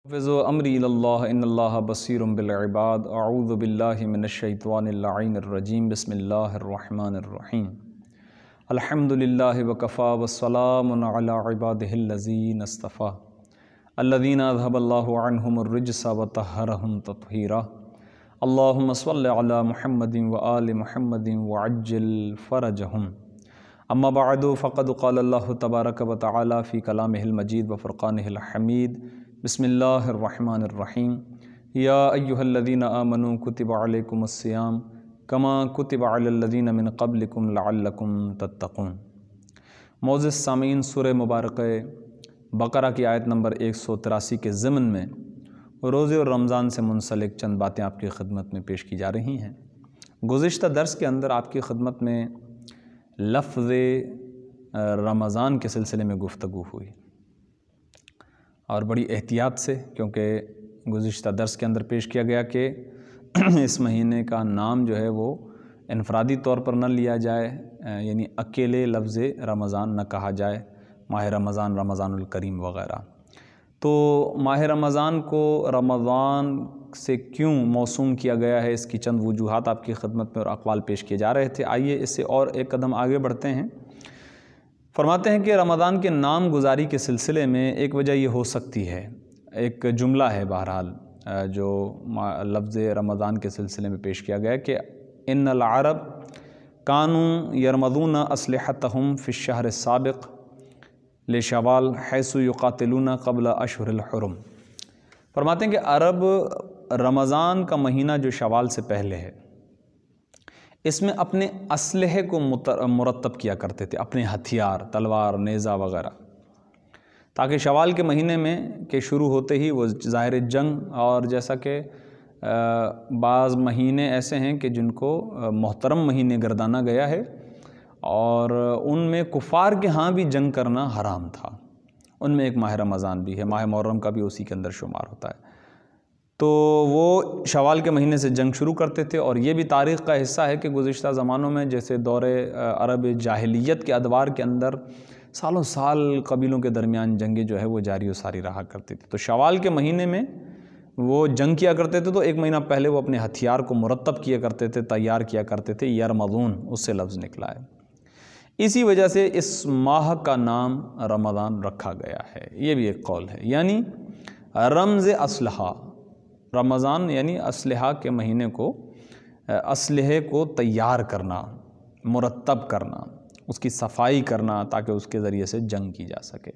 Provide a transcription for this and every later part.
وَفِزُ أَمْرِي إِلَى اللَّهِ إِنَّ اللَّهَ بَصِيرٌ بِالْعِبَادِ أَعُوذُ بِاللَّهِ مِنَ الشَّيْطَانِ اللَّعِينِ الرَّجِيمِ بسم اللَّهِ الرَّحْمَنِ الرَّحِيمِ الحمد للہ وکفیٰ وسلام علی عبادہ الذین اصطفیٰ الذین اذھب اللہ عنہم الرجس وطہرہم تطہیرا اللہم صل علی محمد وآل محمد وعجل فرجہم اما بعد فقد قال اللہ تبارک وتعالی فی کلامہ المجید وفرقانہ الحمید بسم اللہ الرحمن الرحیم یا ایہا الذین آمنوا کتب علیکم الصیام کما کتب علی الذین من قبلکم لعلکم تتقون۔ معزز سامعین، سورہ مبارکہ بقرہ کی آیت نمبر 183 کے ضمن میں روزے اور رمضان سے منسلک چند باتیں آپ کی خدمت میں پیش کی جا رہی ہیں۔ گزشتہ درس کے اندر آپ کی خدمت میں لفظ رمضان کے سلسلے میں گفتگو ہوئی اور بڑی احتیاط سے، کیونکہ گزشتہ درس کے اندر پیش کیا گیا کہ اس مہینے کا نام جو ہے وہ انفرادی طور پر نہ لیا جائے، یعنی اکیلے لفظ رمضان نہ کہا جائے، ماہ رمضان، رمضان الکریم وغیرہ۔ تو ماہ رمضان کو رمضان سے کیوں موسوم کیا گیا ہے، اس کی چند وجوہات آپ کی خدمت میں اور اقوال پیش کیے جا رہے تھے۔ آئیے اس سے اور ایک قدم آگے بڑھتے ہیں۔ فرماتے ہیں کہ رمضان کے نام گزاری کے سلسلے میں ایک وجہ یہ ہو سکتی ہے، ایک جملہ ہے بہرحال جو لفظ رمضان کے سلسلے میں پیش کیا گیا کہ ان العرب کانوا یرمضون اسلحتہم فی الشہر السابق لشوال حیث یقاتلون قبل اشہر الحرم۔ فرماتے ہیں کہ عرب رمضان کا مہینہ جو شوال سے پہلے ہے، اس میں اپنے اسلحے کو مرتب کیا کرتے تھے، اپنے ہتھیار، تلوار، نیزہ وغیرہ، تاکہ شوال کے مہینے میں کہ شروع ہوتے ہی وہ ظاہر جنگ، اور جیسا کہ بعض مہینے ایسے ہیں کہ جن کو محترم مہینے گردانا گیا ہے اور ان میں کفار کے ہاں بھی جنگ کرنا حرام تھا، ان میں ایک ماہ رمضان بھی ہے، ماہ محرم کا بھی اسی کے اندر شمار ہوتا ہے۔ تو وہ شوال کے مہینے سے جنگ شروع کرتے تھے، اور یہ بھی تاریخ کا حصہ ہے کہ گزشتہ زمانوں میں جیسے دور عرب جاہلیت کے ادوار کے اندر سالوں سال قبیلوں کے درمیان جنگیں جو ہے وہ جاری و ساری رہا کرتی تھی۔ تو شوال کے مہینے میں وہ جنگ کیا کرتے تھے، تو ایک مہینہ پہلے وہ اپنے ہتھیار کو مرتب کیا کرتے تھے، تیار کیا کرتے تھے۔ یرمضون اس سے لفظ نکلا ہے، اسی وجہ سے اس ماہ کا نام رمضان رکھا گیا ہے۔ یہ بھی ایک قول ہے، یعنی رمز اسلحہ، رمضان یعنی اسلحہ کے مہینے کو، اسلحے کو تیار کرنا، مرتب کرنا، اس کی صفائی کرنا تاکہ اس کے ذریعے سے جنگ کی جا سکے۔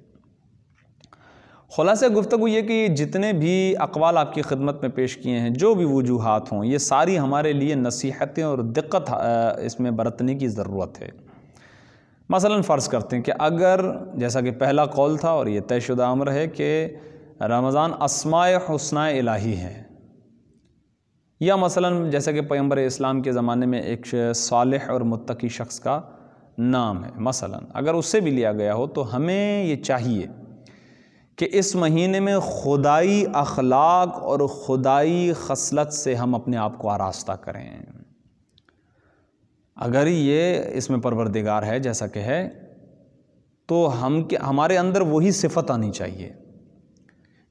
خلاصہ گفتگو یہ کہ جتنے بھی اقوال آپ کی خدمت میں پیش کیے ہیں، جو بھی وجوہات ہوں، یہ ساری ہمارے لیے نصیحتیں اور دقت اس میں برتنے کی ضرورت ہے۔ مثلا فرض کرتے ہیں کہ اگر جیسا کہ پہلا قول تھا اور یہ طے شدہ امر ہے کہ رمضان اسماء حسنہ الہی ہے، یا مثلا جیسا کہ پیغمبر اسلام کے زمانے میں ایک صالح اور متقی شخص کا نام ہے، مثلا اگر اس سے بھی لیا گیا ہو، تو ہمیں یہ چاہیے کہ اس مہینے میں خدائی اخلاق اور خدائی خصلت سے ہم اپنے آپ کو آراستہ کریں۔ اگر یہ اس میں پروردگار ہے جیسا کہ ہے، تو ہمارے اندر وہی صفت آنی چاہیے۔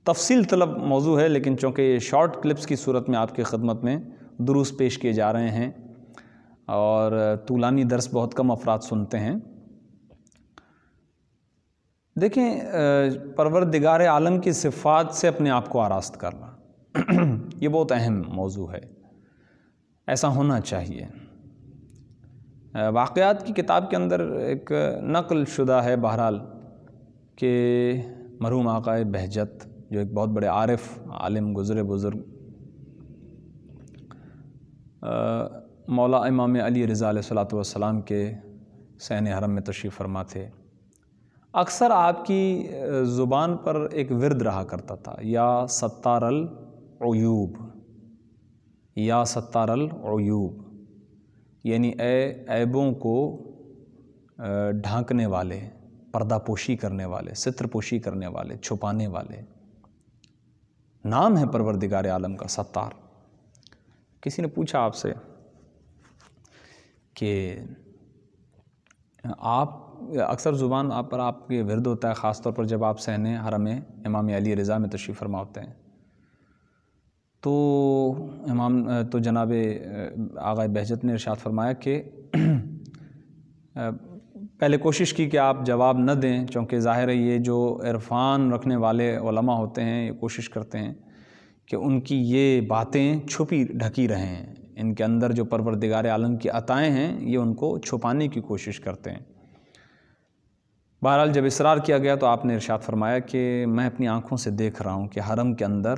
تفصیل طلب موضوع ہے، لیکن چونکہ یہ شارٹ کلپس کی صورت میں آپ کی خدمت میں دروس پیش کیے جا رہے ہیں اور طولانی درس بہت کم افراد سنتے ہیں۔ دیکھیں، پروردگار عالم کی صفات سے اپنے آپ کو آراست کرنا یہ بہت اہم موضوع ہے، ایسا ہونا چاہیے۔ واقعات کی کتاب کے اندر ایک نقل شدہ ہے بہرحال کہ مرحوم آقا بہجت، جو ایک بہت بڑے عارف عالم گزرے بزرگ، مولا امام علی رضا علیہ الصلوۃ والسلام کے صحن حرم میں تشریف فرما تھے۔ اکثر آپ کی زبان پر ایک ورد رہا کرتا تھا، یا ستار العیوب، یا ستار العیوب، یعنی اے عیبوں کو ڈھانکنے والے، پردہ پوشی کرنے والے، ستر پوشی کرنے والے، چھپانے والے۔ نام ہے پروردگار عالم کا ستار۔ کسی نے پوچھا آپ سے کہ آپ اکثر زبان آپ پر آپ کے ورد ہوتا ہے، خاص طور پر جب آپ صحن حرم امام علی رضا میں تشریف فرما ہوتے ہیں، تو جناب آقا بہجت نے ارشاد فرمایا کہ پہلے کوشش کی کہ آپ جواب نہ دیں، چونکہ ظاہر ہے یہ جو عرفان رکھنے والے علماء ہوتے ہیں یہ کوشش کرتے ہیں کہ ان کی یہ باتیں چھپی ڈھکی رہیں، ان کے اندر جو پروردگار عالم کی عطائیں ہیں یہ ان کو چھپانے کی کوشش کرتے ہیں۔ بہرحال جب اصرار کیا گیا تو آپ نے ارشاد فرمایا کہ میں اپنی آنکھوں سے دیکھ رہا ہوں کہ حرم کے اندر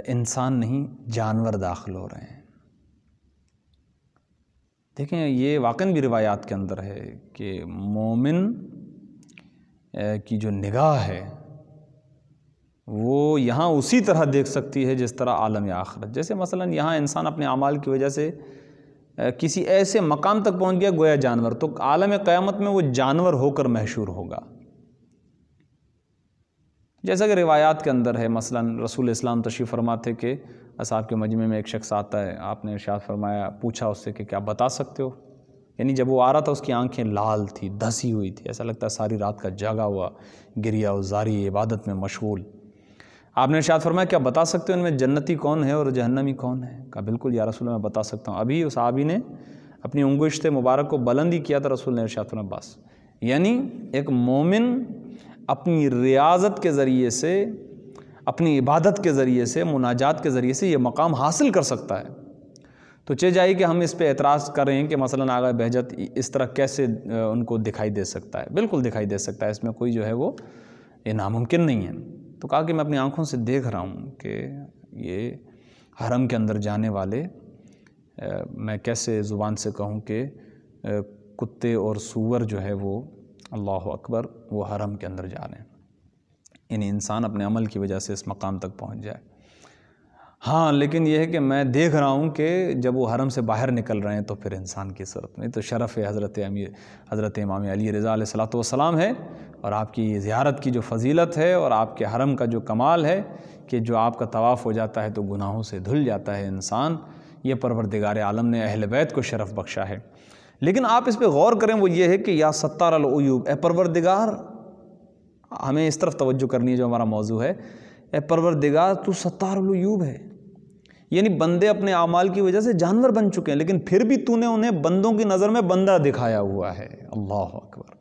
انسان نہیں جانور داخل ہو رہے ہیں۔ دیکھیں یہ واقعاً بھی روایات کے اندر ہے کہ مومن کی جو نگاہ ہے وہ یہاں اسی طرح دیکھ سکتی ہے جس طرح عالم آخرت۔ جیسے مثلاً یہاں انسان اپنے اعمال کی وجہ سے کسی ایسے مقام تک پہنچ گیا گویا جانور، تو عالم قیامت میں وہ جانور ہو کر محشور ہوگا۔ جیسا کہ روایات کے اندر ہے، مثلاً رسول اسلام تشریف فرما تھے کہ اصحاب کے مجمع میں ایک شخص آتا ہے، آپ نے ارشاد فرمایا، پوچھا اس سے کہ کیا بتا سکتے ہو؟ یعنی جب وہ آ رہا تھا اس کی آنکھیں لال تھی، دھسی ہوئی تھی، ایسا لگتا ہے ساری رات کا جاگا ہوا، گریہ و زاری عبادت میں مشغول۔ آپ نے ارشاد فرمایا کیا بتا سکتے ہو ان میں جنتی کون ہے اور جہنمی کون ہے؟ کہا بالکل یا رسول اللہ میں بتا سکتا ہوں۔ ابھی اس صحابی نے اپنی انگشت مبارک کو بلند ہی کیا تھا، رسول نے ارشاد فرمایا بس۔ یعنی ایک مومن اپنی ریاضت کے ذریعے سے، اپنی عبادت کے ذریعے سے، مناجات کے ذریعے سے یہ مقام حاصل کر سکتا ہے۔ تو چہ جائے کہ ہم اس پہ اعتراض کریں کہ مثلاً آقا بہجت اس طرح کیسے ان کو دکھائی دے سکتا ہے؟ بالکل دکھائی دے سکتا ہے، اس میں کوئی جو ہے وہ یہ ناممکن نہیں ہے۔ تو کہا کہ میں اپنی آنکھوں سے دیکھ رہا ہوں کہ یہ حرم کے اندر جانے والے، میں کیسے زبان سے کہوں کہ کتے اور سور جو ہے وہ اللہ اکبر وہ حرم کے اندر جا رہے ہیں، یعنی انسان اپنے عمل کی وجہ سے اس مقام تک پہنچ جائے۔ ہاں لیکن یہ ہے کہ میں دیکھ رہا ہوں کہ جب وہ حرم سے باہر نکل رہے ہیں تو پھر انسان کی صورت میں تو شرف حضرت امام علی رضا علیہ الصلوۃ والسلام ہے، اور آپ کی زیارت کی جو فضیلت ہے اور آپ کے حرم کا جو کمال ہے کہ جو آپ کا طواف ہو جاتا ہے تو گناہوں سے دھل جاتا ہے انسان، یہ پروردگار عالم نے اہل بیت کو شرف بخشا ہے۔ لیکن آپ اس پہ غور کریں، وہ یہ ہے کہ یا ستار العیوب، اے پروردگار، ہمیں اس طرف توجہ کرنی ہے جو ہمارا موضوع ہے، اے پروردگار تو ستار العیوب ہے، یعنی بندے اپنے اعمال کی وجہ سے جانور بن چکے ہیں لیکن پھر بھی تو نے انہیں بندوں کی نظر میں بندہ دکھایا ہوا ہے۔ اللہ اکبر۔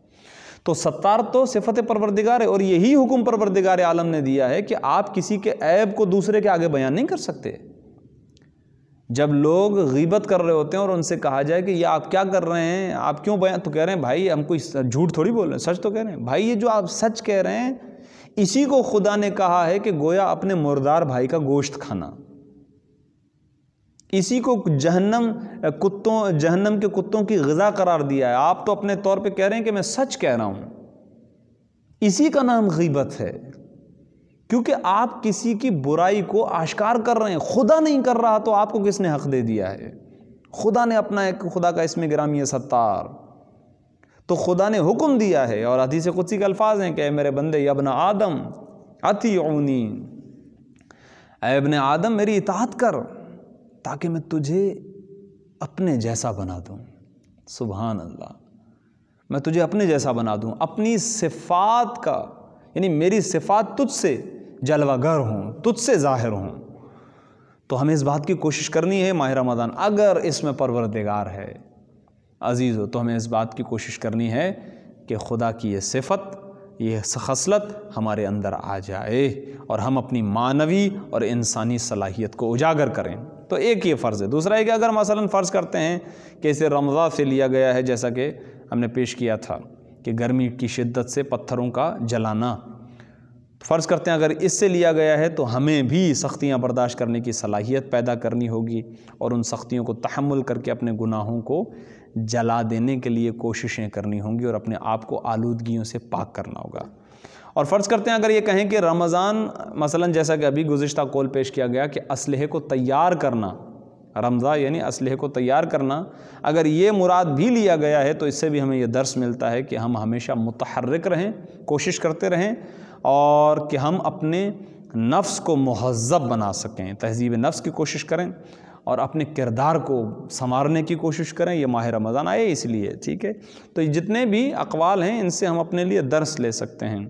تو ستار تو صفت پروردگار ہے، اور یہی حکم پروردگار عالم نے دیا ہے کہ آپ کسی کے عیب کو دوسرے کے آگے بیان نہیں کر سکتے۔ جب لوگ غیبت کر رہے ہوتے ہیں اور ان سے کہا جائے کہ یہ آپ کیا کر رہے ہیں، آپ کیوں بیان، تو کہہ رہے ہیں بھائی ہم کوئی جھوٹ تھوڑی بول رہے ہیں، سچ تو کہہ رہے ہیں۔ بھائی یہ جو آپ سچ کہہ رہے ہیں اسی کو خدا نے کہا ہے کہ گویا اپنے مردار بھائی کا گوشت کھانا، اسی کو جہنم کے کتوں کی غذا قرار دیا ہے۔ آپ تو اپنے طور پہ کہہ رہے ہیں کہ میں سچ کہہ رہا ہوں، اسی کا نام غیبت ہے، کیونکہ آپ کسی کی برائی کو آشکار کر رہے ہیں۔ خدا نہیں کر رہا تو آپ کو کس نے حق دے دیا ہے؟ خدا نے اپنا ایک، خدا کا اسم گرامی ہے ستار، تو خدا نے حکم دیا ہے، اور حدیث قدسی کے الفاظ ہیں کہ اے میرے بندے یا ابن آدم اطیعونی، اے ابن آدم میری اطاعت کر تاکہ میں تجھے اپنے جیسا بنا دوں۔ سبحان اللہ، میں تجھے اپنے جیسا بنا دوں، اپنی صفات کا، یعنی میری صفات تجھ سے جلوہ گر ہوں، تجھ سے ظاہر ہوں۔ تو ہمیں اس بات کی کوشش کرنی ہے، ماہ رمضان اگر اس میں پروردگار ہے عزیزو، تو ہمیں اس بات کی کوشش کرنی ہے کہ خدا کی یہ صفت، یہ خصلت ہمارے اندر آ جائے اور ہم اپنی معنوی اور انسانی صلاحیت کو اجاگر کریں۔ تو ایک یہ فرض ہے۔ دوسرا ہے کہ اگر مثلا فرض کرتے ہیں کہ اسے رمضان سے لیا گیا ہے، جیسا کہ ہم نے پیش کیا تھا کہ گرمی کی شدت سے پتھروں کا جلانا، فرض کرتے ہیں اگر اس سے لیا گیا ہے تو ہمیں بھی سختیاں برداشت کرنے کی صلاحیت پیدا کرنی ہوگی، اور ان سختیوں کو تحمل کر کے اپنے گناہوں کو جلا دینے کے لیے کوششیں کرنی ہوں گی، اور اپنے آپ کو آلودگیوں سے پاک کرنا ہوگا۔ اور فرض کرتے ہیں اگر یہ کہیں کہ رمضان مثلا جیسا کہ ابھی گزشتہ قول پیش کیا گیا کہ اسلحے کو تیار کرنا، رمضان یعنی اسلحے کو تیار کرنا، اگر یہ مراد بھی لیا گیا ہے تو اس سے بھی ہمیں یہ درس ملتا ہے کہ ہم ہمیشہ متحرک رہیں، کوشش کرتے رہیں، اور کہ ہم اپنے نفس کو مہذب بنا سکیں، تہذیب نفس کی کوشش کریں، اور اپنے کردار کو سنوارنے کی کوشش کریں۔ یہ ماہ رمضان آئے اس لیے، ٹھیک ہے؟ تو یہ جتنے بھی اقوال ہیں ان سے ہم اپنے لیے درس لے سکتے ہیں،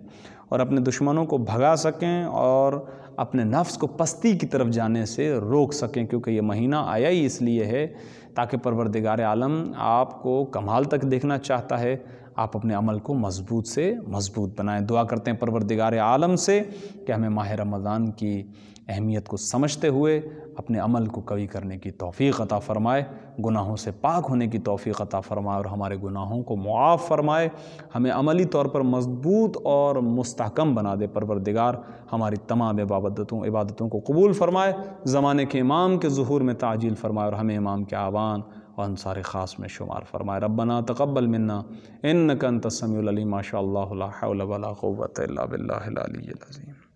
اور اپنے دشمنوں کو بھگا سکیں اور اپنے نفس کو پستی کی طرف جانے سے روک سکیں، کیونکہ یہ مہینہ آیا ہی اس لیے ہے تاکہ پروردگار عالم آپ کو کمال تک دیکھنا چاہتا ہے۔ آپ اپنے عمل کو مضبوط سے مضبوط بنائیں۔ دعا کرتے ہیں پروردگار عالم سے کہ ہمیں ماہ رمضان کی اہمیت کو سمجھتے ہوئے اپنے عمل کو قوی کرنے کی توفیق عطا فرمائے، گناہوں سے پاک ہونے کی توفیق عطا فرمائے اور ہمارے گناہوں کو معاف فرمائے، ہمیں عملی طور پر مضبوط اور مستحکم بنا دے۔ پروردگار ہماری تمام عبادتوں کو قبول فرمائے، زمانے کے امام کے ظہور میں تعجیل فرمائے اور ہمیں امام کے آوان اور انصار خاص میں شمار فرمائے۔ ربنا تقبل منا انک انت السمیع العلیم، ما شاء اللہ لا حول ولا قوة الا باللہ العلی العظیم۔